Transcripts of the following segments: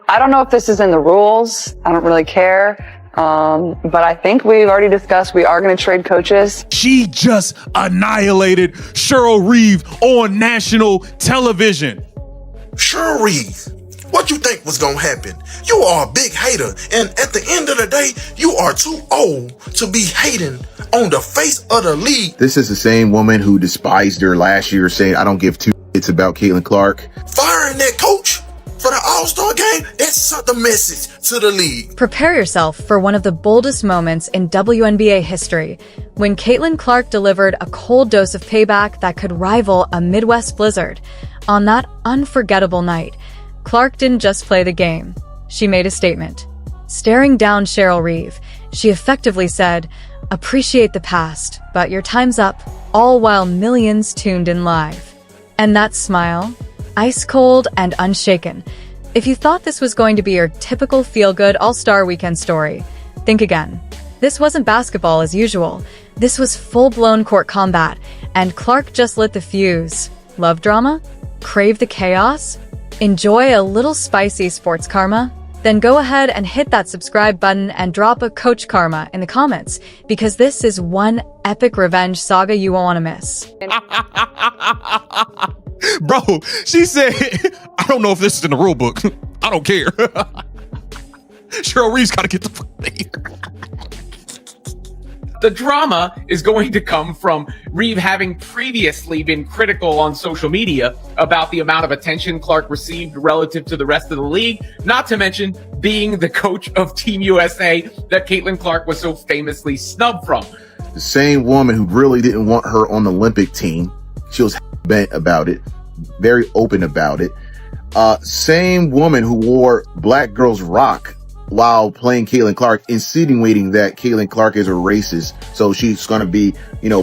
I don't know if this is in the rules. I don't really care. But I think we've already discussed we are going to trade coaches. She just annihilated Cheryl Reeve on national television. Cheryl Reeve, what you think was gonna happen? You are a big hater, and at the end of the day, you are too old to be hating on the face of the league. This is the same woman who despised her last year, saying, I don't give two shits about Caitlin Clark. Firing that coach for the All-Star game, that sent the message to the league. Prepare yourself for one of the boldest moments in WNBA history, when Caitlin Clark delivered a cold dose of payback that could rival a Midwest blizzard. On that unforgettable night, Clark didn't just play the game. She made a statement. Staring down Cheryl Reeve, she effectively said, "Appreciate the past, but your time's up," all while millions tuned in live. And that smile, ice cold and unshaken. If you thought this was going to be your typical feel-good All-Star Weekend story, think again. This wasn't basketball as usual. This was full-blown court combat, and Clark just lit the fuse. Love drama? Crave the chaos? Enjoy a little spicy sports karma? Then go ahead and hit that subscribe button and drop a Coach Karma in the comments, because this is one epic revenge saga you won't want to miss. Bro, she said, I don't know if this is in the rule book. I don't care. Cheryl Reeve's got to get the fuck out of here. The drama is going to come from Reeve having previously been critical on social media about the amount of attention Clark received relative to the rest of the league, not to mention being the coach of Team USA that Caitlin Clark was so famously snubbed from. The same woman who really didn't want her on the Olympic team. She was bent about it, very open about it. Same woman who wore Black Girls Rock while playing Caitlin Clark, insinuating that Caitlin Clark is a racist. So she's going to be,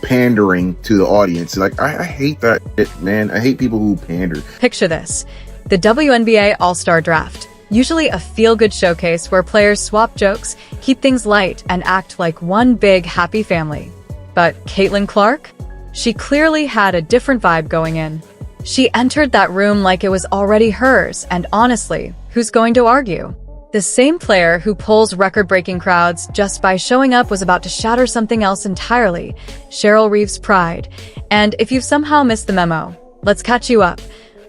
pandering to the audience. Like, I hate that shit, man. I hate people who pander. Picture this. The WNBA All-Star Draft. Usually a feel-good showcase where players swap jokes, keep things light, and act like one big happy family. But Caitlin Clark? She clearly had a different vibe going in. She entered that room like it was already hers, and honestly, who's going to argue? The same player who pulls record-breaking crowds just by showing up was about to shatter something else entirely, Cheryl Reeve's pride. And if you've somehow missed the memo, let's catch you up.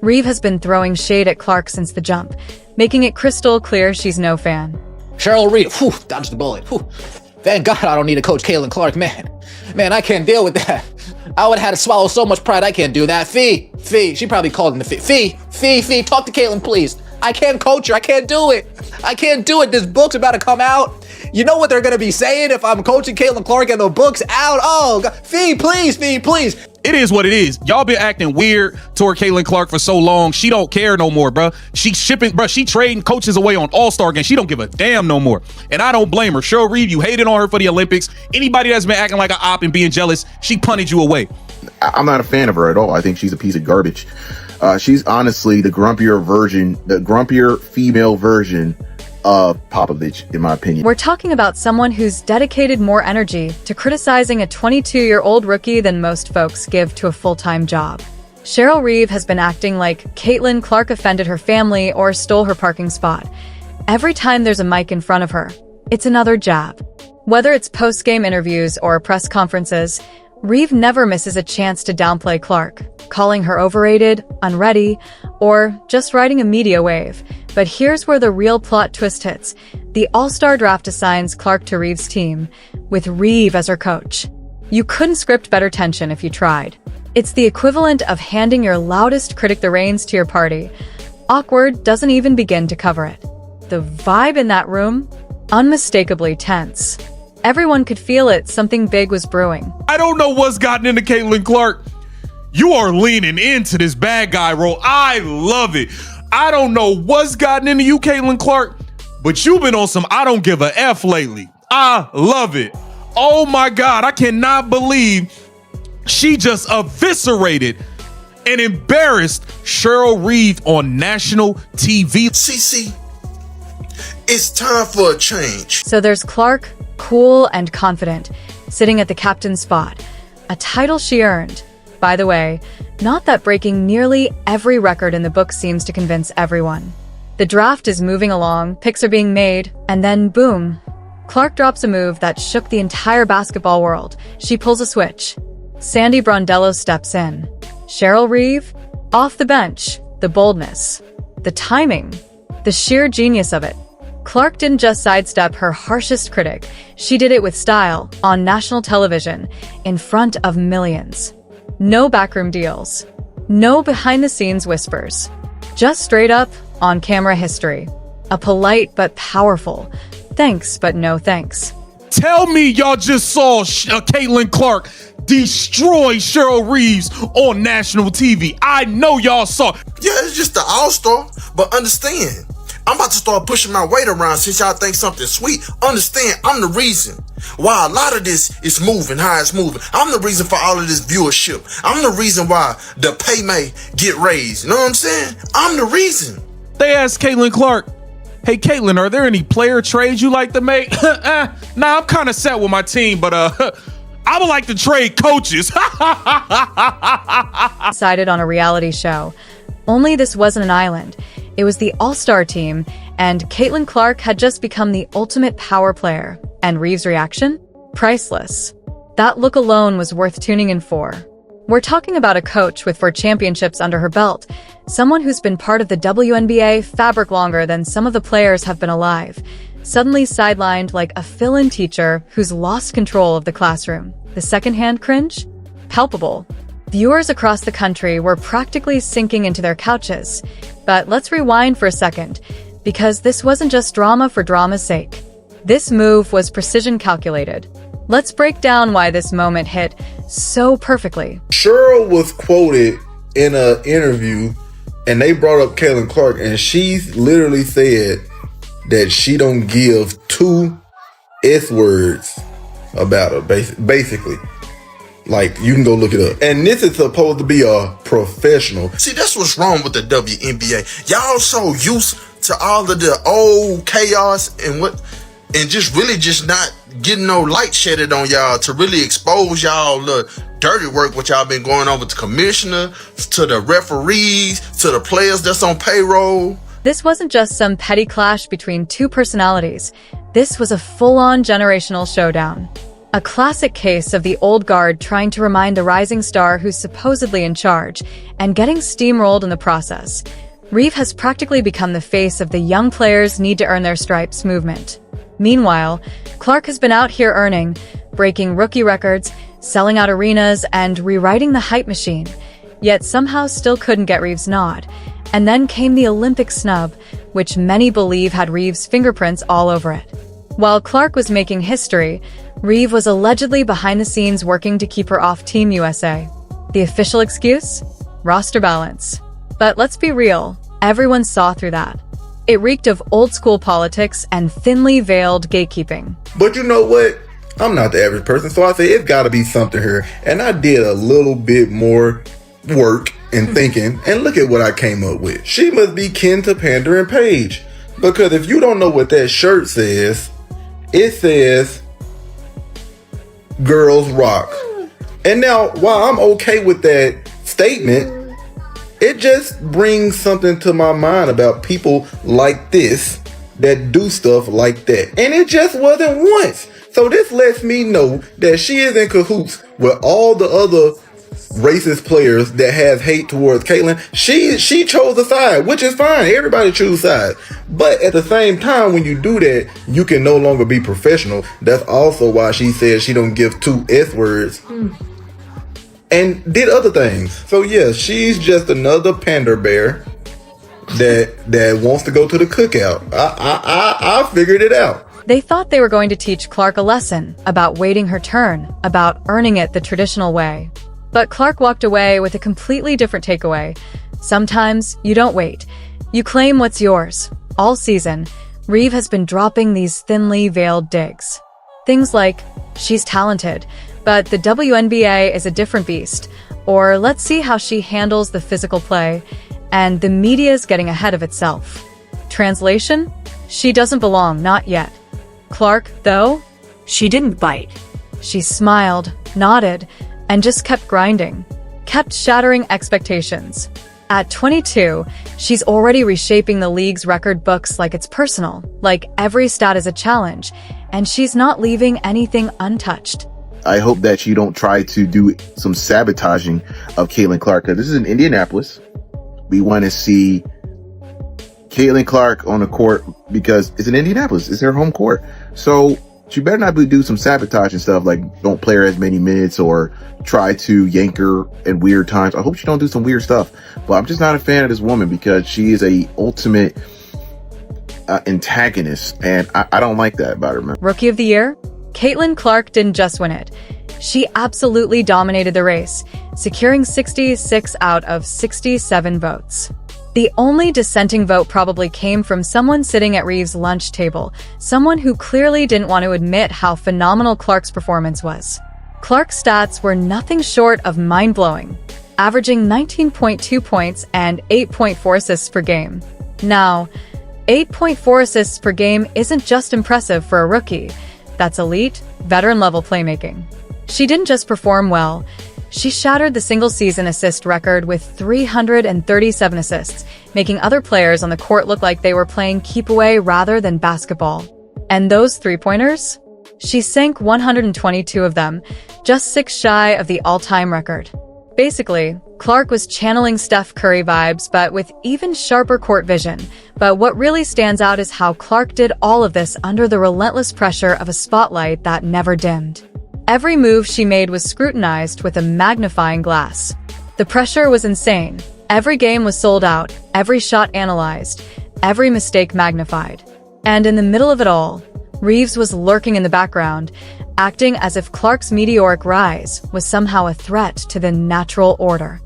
Reeve has been throwing shade at Clark since the jump, making it crystal clear she's no fan. Cheryl Reeve, dodged the bullet. Thank God I don't need to coach Caitlin Clark, man. Man, I can't deal with that. I would have had to swallow so much pride, I can't do that. Fee, she probably called in the Fee, talk to Caitlin, please. I can't coach her. I can't do it. This book's about to come out. You know what they're going to be saying if I'm coaching Caitlin Clark and the book's out? Oh, God. Fee, please. It is what it is. Y'all been acting weird toward Caitlin Clark for so long. She don't care no more, bro. She trading coaches away on All-Star games. She don't give a damn no more. And I don't blame her. Cheryl Reeve, you hated on her for the Olympics. Anybody that's been acting like an op and being jealous, she punted you away. I'm not a fan of her at all. I think she's a piece of garbage. She's honestly the grumpier female version of Popovich, in my opinion. We're talking about someone who's dedicated more energy to criticizing a 22-year-old rookie than most folks give to a full-time job. Cheryl Reeve has been acting like Caitlin Clark offended her family or stole her parking spot. Every time there's a mic in front of her, it's another jab. Whether it's post-game interviews or press conferences, Reeve never misses a chance to downplay Clark, calling her overrated, unready, or just riding a media wave. But here's where the real plot twist hits. The All-Star Draft assigns Clark to Reeve's team, with Reeve as her coach. You couldn't script better tension if you tried. It's the equivalent of handing your loudest critic the reins to your party. Awkward doesn't even begin to cover it. The vibe in that room? Unmistakably tense. Everyone could feel it. Something big was brewing. I don't know what's gotten into Caitlin Clark. You are leaning into this bad guy role. I love it. I don't know what's gotten into you, Caitlin Clark, but you've been on some I don't give a F lately. I love it. Oh my God, I cannot believe she just eviscerated and embarrassed Cheryl Reeve on national TV. CC, it's time for a change. So there's Clark, cool and confident, sitting at the captain's spot, a title she earned. By the way, not that breaking nearly every record in the book seems to convince everyone. The draft is moving along, picks are being made, and then boom. Clark drops a move that shook the entire basketball world. She pulls a switch. Sandy Brondello steps in. Cheryl Reeve, off the bench. The boldness, the timing, the sheer genius of it. Clark didn't just sidestep her harshest critic. She did it with style, on national television, in front of millions. No backroom deals. No behind-the-scenes whispers. Just straight-up, on-camera history. A polite but powerful, thanks but no thanks. Tell me y'all just saw Caitlin Clark destroy Cheryl Reeves on national TV. I know y'all saw. Yeah, it's just the All-Star, but understand, I'm about to start pushing my weight around since y'all think something sweet. Understand, I'm the reason why a lot of this is moving, how it's moving. I'm the reason for all of this viewership. I'm the reason why the pay may get raised. You know what I'm saying? I'm the reason. They asked Caitlin Clark, hey Caitlin, are there any player trades you like to make? Nah, I'm kind of set with my team, but I would like to trade coaches. Decided on a reality show. Only this wasn't an island. It was the All-Star team, and Caitlin Clark had just become the ultimate power player. And Reeves' reaction? Priceless. That look alone was worth tuning in for. We're talking about a coach with 4 championships under her belt, someone who's been part of the WNBA fabric longer than some of the players have been alive, suddenly sidelined like a fill-in teacher who's lost control of the classroom. The secondhand cringe? Palpable. Viewers across the country were practically sinking into their couches. But let's rewind for a second, because this wasn't just drama for drama's sake. This move was precision calculated. Let's break down why this moment hit so perfectly. Cheryl was quoted in an interview, and they brought up Caitlin Clark, and she literally said that she don't give 2 S words about her, basically. Like, you can go look it up. And this is supposed to be a professional. See, that's what's wrong with the WNBA. Y'all so used to all of the old chaos and just really just not getting no light shedded on y'all to really expose y'all the dirty work what y'all been going on with the commissioner, to the referees, to the players that's on payroll. This wasn't just some petty clash between 2 personalities. This was a full-on generational showdown. A classic case of the old guard trying to remind the rising star who's supposedly in charge, and getting steamrolled in the process. Reeve has practically become the face of the young players need to earn their stripes movement. Meanwhile, Clark has been out here earning, breaking rookie records, selling out arenas, and rewriting the hype machine, yet somehow still couldn't get Reeve's nod. And then came the Olympic snub, which many believe had Reeve's fingerprints all over it. While Clark was making history, Reeve was allegedly behind the scenes working to keep her off Team USA. The official excuse? Roster balance. But let's be real, everyone saw through that. It reeked of old-school politics and thinly veiled gatekeeping. But you know what? I'm not the average person, so I say it's gotta be something here. And I did a little bit more work and thinking, and look at what I came up with. She must be kin to Pandering Page. Because if you don't know what that shirt says, it says Girls Rock. And now, while I'm okay with that statement, it just brings something to my mind about people like this that do stuff like that. And it just wasn't once. So this lets me know that she is in cahoots with all the other racist players that have hate towards Caitlin. She chose a side, which is fine. Everybody choose sides. But at the same time, when you do that, you can no longer be professional. That's also why she said she don't give 2 S words. And did other things. So yeah, she's just another pander bear that wants to go to the cookout. I figured it out. They thought they were going to teach Clark a lesson about waiting her turn, about earning it the traditional way. But Clark walked away with a completely different takeaway. Sometimes you don't wait. You claim what's yours. All season, Reeve has been dropping these thinly veiled digs. Things like, she's talented, but the WNBA is a different beast. Or let's see how she handles the physical play. And the media's getting ahead of itself. Translation? She doesn't belong, not yet. Clark, though? She didn't bite. She smiled, nodded, and just kept grinding. Kept shattering expectations. At 22, she's already reshaping the league's record books like it's personal, like every stat is a challenge, and she's not leaving anything untouched. I hope that you don't try to do some sabotaging of Caitlin Clark, because this is in Indianapolis. We want to see Caitlin Clark on the court because it's in Indianapolis. It's her home court. So she better not do some sabotage and stuff, like don't play her as many minutes or try to yank her in weird times. I hope she don't do some weird stuff. But I'm just not a fan of this woman because she is a ultimate antagonist, and I don't like that about her, man. Rookie of the Year? Caitlin Clark didn't just win it. She absolutely dominated the race, securing 66 out of 67 votes. The only dissenting vote probably came from someone sitting at Reeve's lunch table, someone who clearly didn't want to admit how phenomenal Clark's performance was. Clark's stats were nothing short of mind-blowing, averaging 19.2 points and 8.4 assists per game. Now, 8.4 assists per game isn't just impressive for a rookie. That's elite, veteran-level playmaking. She didn't just perform well. She shattered the single-season assist record with 337 assists, making other players on the court look like they were playing keep-away rather than basketball. And those three-pointers? She sank 122 of them, just 6 shy of the all-time record. Basically, Clark was channeling Steph Curry vibes, but with even sharper court vision. But what really stands out is how Clark did all of this under the relentless pressure of a spotlight that never dimmed. Every move she made was scrutinized with a magnifying glass. The pressure was insane. Every game was sold out, every shot analyzed, every mistake magnified. And in the middle of it all, Reeves was lurking in the background, acting as if Clark's meteoric rise was somehow a threat to the natural order.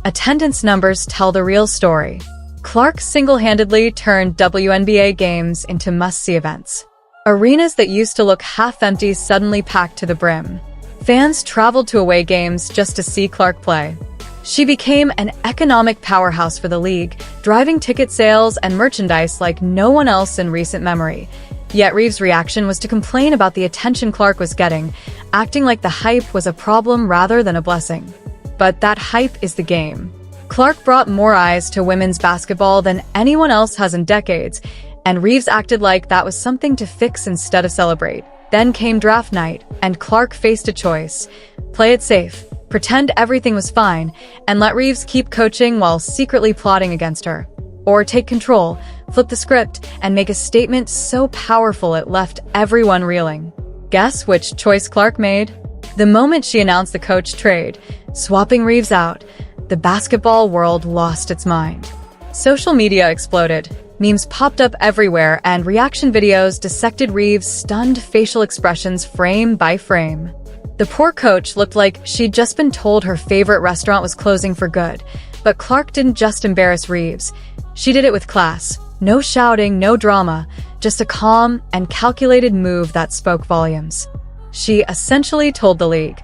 Attendance numbers tell the real story. Clark single-handedly turned WNBA games into must-see events. Arenas that used to look half-empty suddenly packed to the brim. Fans traveled to away games just to see Clark play. She became an economic powerhouse for the league, driving ticket sales and merchandise like no one else in recent memory. Yet Reeves' reaction was to complain about the attention Clark was getting, acting like the hype was a problem rather than a blessing. But that hype is the game. Clark brought more eyes to women's basketball than anyone else has in decades, and Reeves acted like that was something to fix instead of celebrate. Then came draft night, and Clark faced a choice. Play it safe, pretend everything was fine, and let Reeves keep coaching while secretly plotting against her. Or take control, flip the script, and make a statement so powerful it left everyone reeling. Guess which choice Clark made? The moment she announced the coach trade, swapping Reeves out, the basketball world lost its mind. Social media exploded. Memes popped up everywhere, and reaction videos dissected Reeves' stunned facial expressions frame by frame. The poor coach looked like she'd just been told her favorite restaurant was closing for good. But Clark didn't just embarrass Reeves. She did it with class. No shouting, no drama, just a calm and calculated move that spoke volumes. She essentially told the league,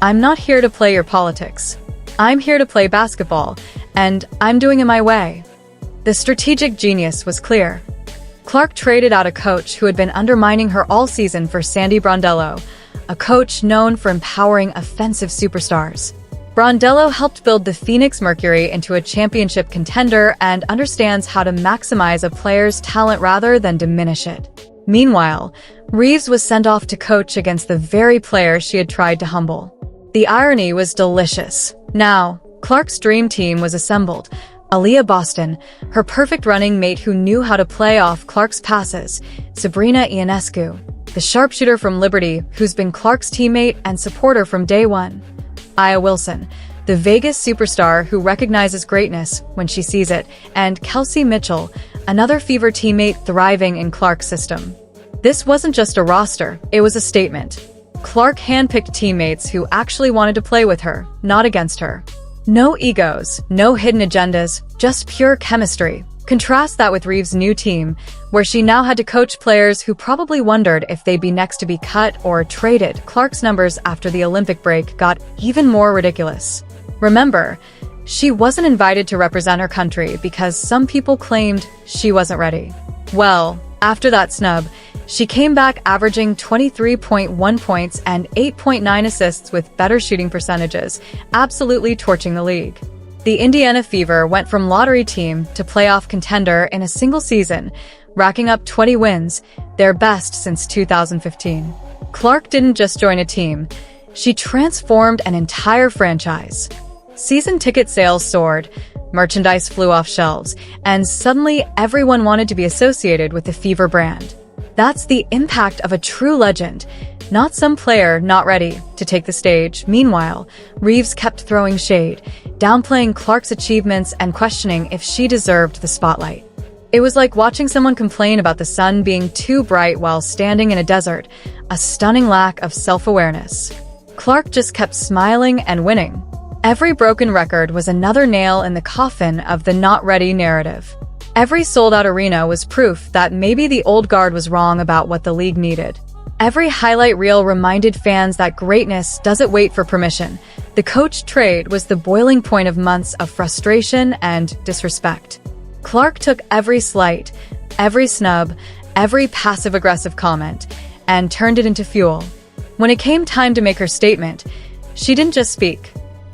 "I'm not here to play your politics. I'm here to play basketball, and I'm doing it my way." The strategic genius was clear. Clark traded out a coach who had been undermining her all season for Sandy Brondello, a coach known for empowering offensive superstars. Brondello helped build the Phoenix Mercury into a championship contender and understands how to maximize a player's talent rather than diminish it. Meanwhile, Reeves was sent off to coach against the very player she had tried to humble. The irony was delicious. Now, Clark's dream team was assembled. Aaliyah Boston, her perfect running mate who knew how to play off Clark's passes, Sabrina Ionescu, the sharpshooter from Liberty who's been Clark's teammate and supporter from day one, Aya Wilson, the Vegas superstar who recognizes greatness when she sees it, and Kelsey Mitchell, another Fever teammate thriving in Clark's system. This wasn't just a roster, it was a statement. Clark handpicked teammates who actually wanted to play with her, not against her. No egos, no hidden agendas, just pure chemistry. Contrast that with Reeves' new team, where she now had to coach players who probably wondered if they'd be next to be cut or traded. Clark's numbers after the Olympic break got even more ridiculous. Remember, she wasn't invited to represent her country because some people claimed she wasn't ready. Well, after that snub, she came back averaging 23.1 points and 8.9 assists with better shooting percentages, absolutely torching the league. The Indiana Fever went from lottery team to playoff contender in a single season, racking up 20 wins, their best since 2015. Clark didn't just join a team, she transformed an entire franchise. Season ticket sales soared, merchandise flew off shelves, and suddenly everyone wanted to be associated with the Fever brand. That's the impact of a true legend, not some player not ready to take the stage. Meanwhile, Reeves kept throwing shade, downplaying Clark's achievements and questioning if she deserved the spotlight. It was like watching someone complain about the sun being too bright while standing in a desert, a stunning lack of self-awareness. Clark just kept smiling and winning. Every broken record was another nail in the coffin of the not ready narrative. Every sold-out arena was proof that maybe the old guard was wrong about what the league needed. Every highlight reel reminded fans that greatness doesn't wait for permission. The coach trade was the boiling point of months of frustration and disrespect. Clark took every slight, every snub, every passive-aggressive comment, and turned it into fuel. When it came time to make her statement, she didn't just speak.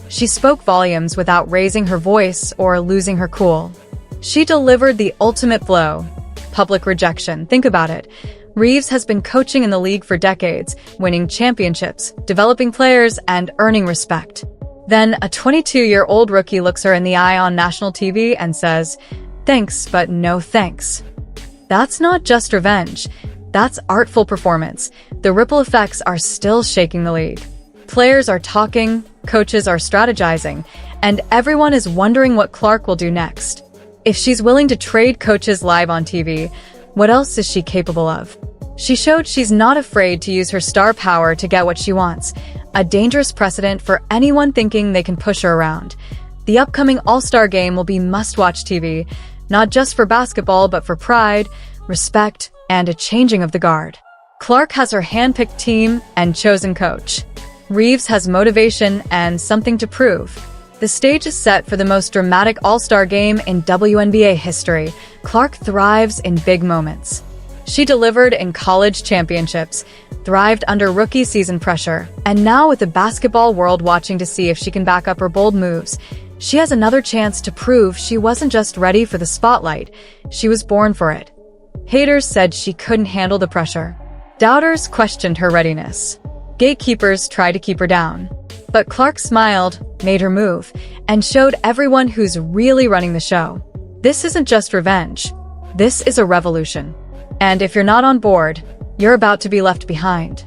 She spoke volumes without raising her voice or losing her cool. She delivered the ultimate blow: public rejection. Think about it. Reeves has been coaching in the league for decades, winning championships, developing players, and earning respect. Then a 22-year-old rookie looks her in the eye on national TV and says, "Thanks, but no thanks." That's not just revenge. That's artful performance. The ripple effects are still shaking the league. Players are talking, coaches are strategizing, and everyone is wondering what Clark will do next. If she's willing to trade coaches live on TV, what else is she capable of? She showed she's not afraid to use her star power to get what she wants, a dangerous precedent for anyone thinking they can push her around. The upcoming All-Star game will be must-watch TV, not just for basketball but for pride, respect, and a changing of the guard. Clark has her hand-picked team and chosen coach. Reeves has motivation and something to prove. The stage is set for the most dramatic All-Star game in WNBA history. Clark thrives in big moments. She delivered in college championships, thrived under rookie season pressure, and now with the basketball world watching to see if she can back up her bold moves, she has another chance to prove she wasn't just ready for the spotlight, she was born for it. Haters said she couldn't handle the pressure. Doubters questioned her readiness. Gatekeepers tried to keep her down. But Clark smiled, made her move, and showed everyone who's really running the show. This isn't just revenge. This is a revolution. And if you're not on board, you're about to be left behind.